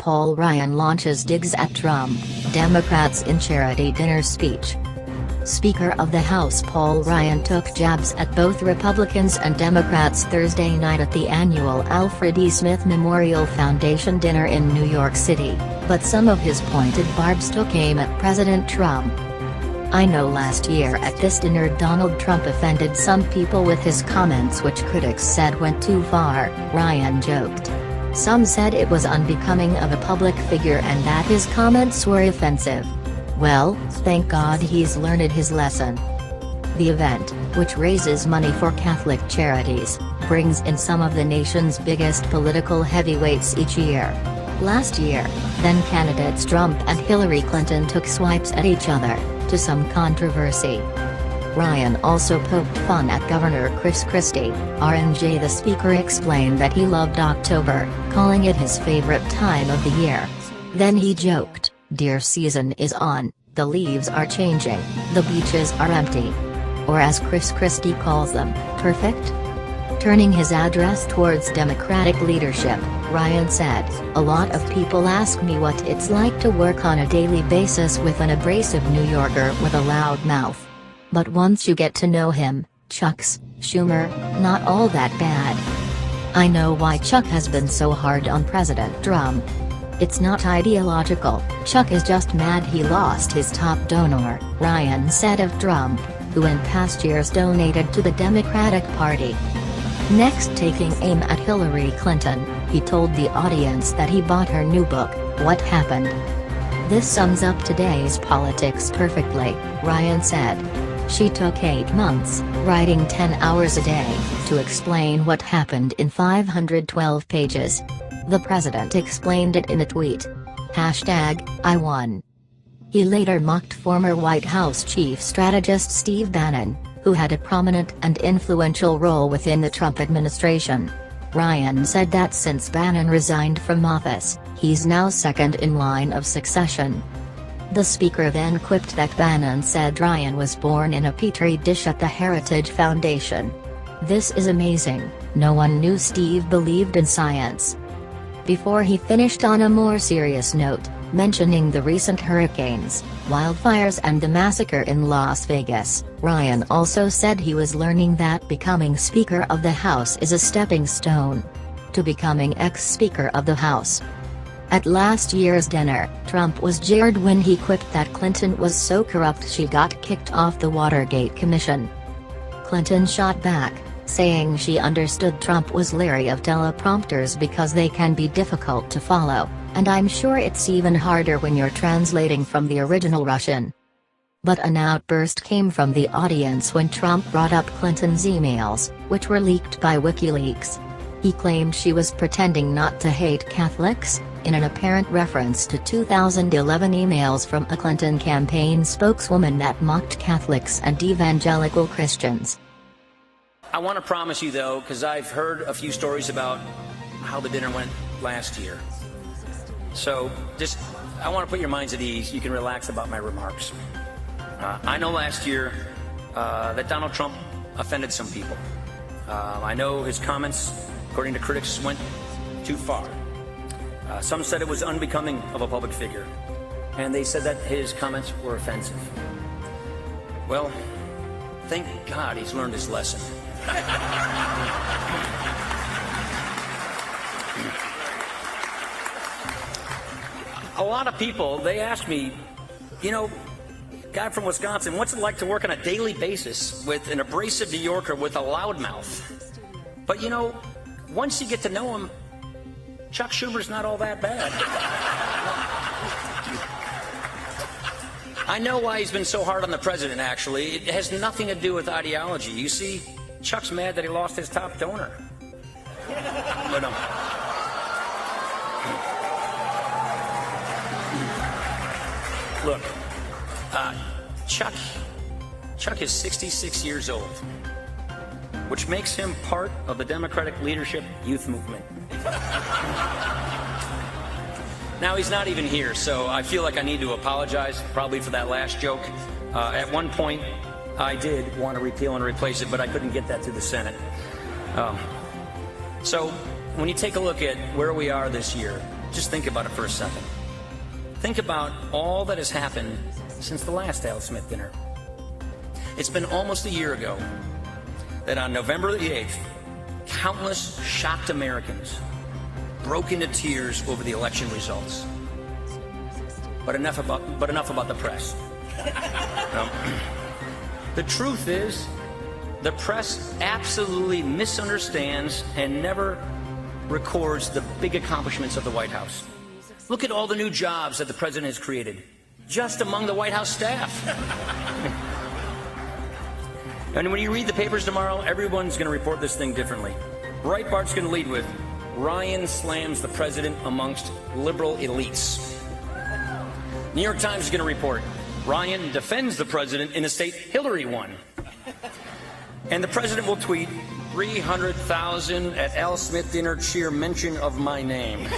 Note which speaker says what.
Speaker 1: Paul Ryan launches digs at Trump, Democrats in charity dinner speech. Speaker of the House Paul Ryan took jabs at both Republicans and Democrats Thursday night at the annual Alfred E. Smith Memorial Foundation dinner in New York City, but some of his pointed barbs took aim at President Trump. "I know last year at this dinner Donald Trump offended some people with his comments which critics said went too far," Ryan joked. "Some said it was unbecoming of a public figure and that his comments were offensive. Well, thank God he's learned his lesson." The event, which raises money for Catholic charities, brings in some of the nation's biggest political heavyweights each year. Last year, then candidates Trump and Hillary Clinton took swipes at each other, to some controversy. Ryan also poked fun at Governor Chris Christie. RNJ The speaker explained that he loved October, calling it his favorite time of the year. Then he joked, "Deer season is on, the leaves are changing, the beaches are empty." Or as Chris Christie calls them, perfect? Turning his address towards Democratic leadership, Ryan said, "A lot of people ask me what it's like to work on a daily basis with an abrasive New Yorker with a loud mouth. But once you get to know him, Chuck's, Schumer, not all that bad. I know why Chuck has been so hard on President Trump. It's not ideological, Chuck is just mad he lost his top donor," Ryan said of Trump, who in past years donated to the Democratic Party. Next, taking aim at Hillary Clinton, he told the audience that he bought her new book, What Happened. "This sums up today's politics perfectly," Ryan said. "She took 8 months, writing 10 hours a day, to explain what happened in 512 pages. The president explained it in a tweet. #I won." He later mocked former White House chief strategist Steve Bannon, who had a prominent and influential role within the Trump administration. Ryan said that since Bannon resigned from office, he's now second in line of succession. The speaker then quipped that Bannon said Ryan was born in a petri dish at the Heritage Foundation. "This is amazing, no one knew Steve believed in science." Before he finished on a more serious note, mentioning the recent hurricanes, wildfires and the massacre in Las Vegas, Ryan also said he was learning that becoming Speaker of the House is a stepping stone to becoming ex-Speaker of the House. At last year's dinner, Trump was jeered when he quipped that Clinton was so corrupt she got kicked off the Watergate Commission. Clinton shot back, saying she understood Trump was leery of teleprompters because they can be difficult to follow, and I'm sure it's even harder when you're translating from the original Russian. But an outburst came from the audience when Trump brought up Clinton's emails, which were leaked by WikiLeaks. He claimed she was pretending not to hate Catholics, in an apparent reference to 2011 emails from a Clinton campaign spokeswoman that mocked Catholics and evangelical Christians.
Speaker 2: I want to promise you, though, because I've heard a few stories about how the dinner went last year. So I want to put your minds at ease. You can relax about my remarks. I know last year that Donald Trump offended some people. I know his comments, according to critics, went too far. Some said it was unbecoming of a public figure, and they said that his comments were offensive. Well, thank God he's learned his lesson. A lot of people, they ask me, guy from Wisconsin, what's it like to work on a daily basis with an abrasive New Yorker with a loudmouth? But once you get to know him, Chuck Schumer's not all that bad. I know why he's been so hard on the president, actually. It has nothing to do with ideology. You see, Chuck's mad that he lost his top donor. But, look, Chuck is 66 years old, which makes him part of the Democratic leadership youth movement. Now, he's not even here, so I feel like I need to apologize, probably for that last joke. At one point, I did want to repeal and replace it, but I couldn't get that through the Senate. So when you take a look at where we are this year, Just think about it for a second. Think about all that has happened since the last Al Smith dinner. It's been almost a year ago that on November the 8th, countless shocked Americans broke into tears over the election results. But enough about the press. The truth is, the press absolutely misunderstands and never records the big accomplishments of the White House. Look at all the new jobs that the president has created, just among the White House staff. And when you read the papers tomorrow, everyone's going to report this thing differently. Breitbart's going to lead with, Ryan slams the president amongst liberal elites. New York Times is going to report, Ryan defends the president in a state Hillary won. And the president will tweet, 300,000 at Al Smith dinner cheer mention of my name.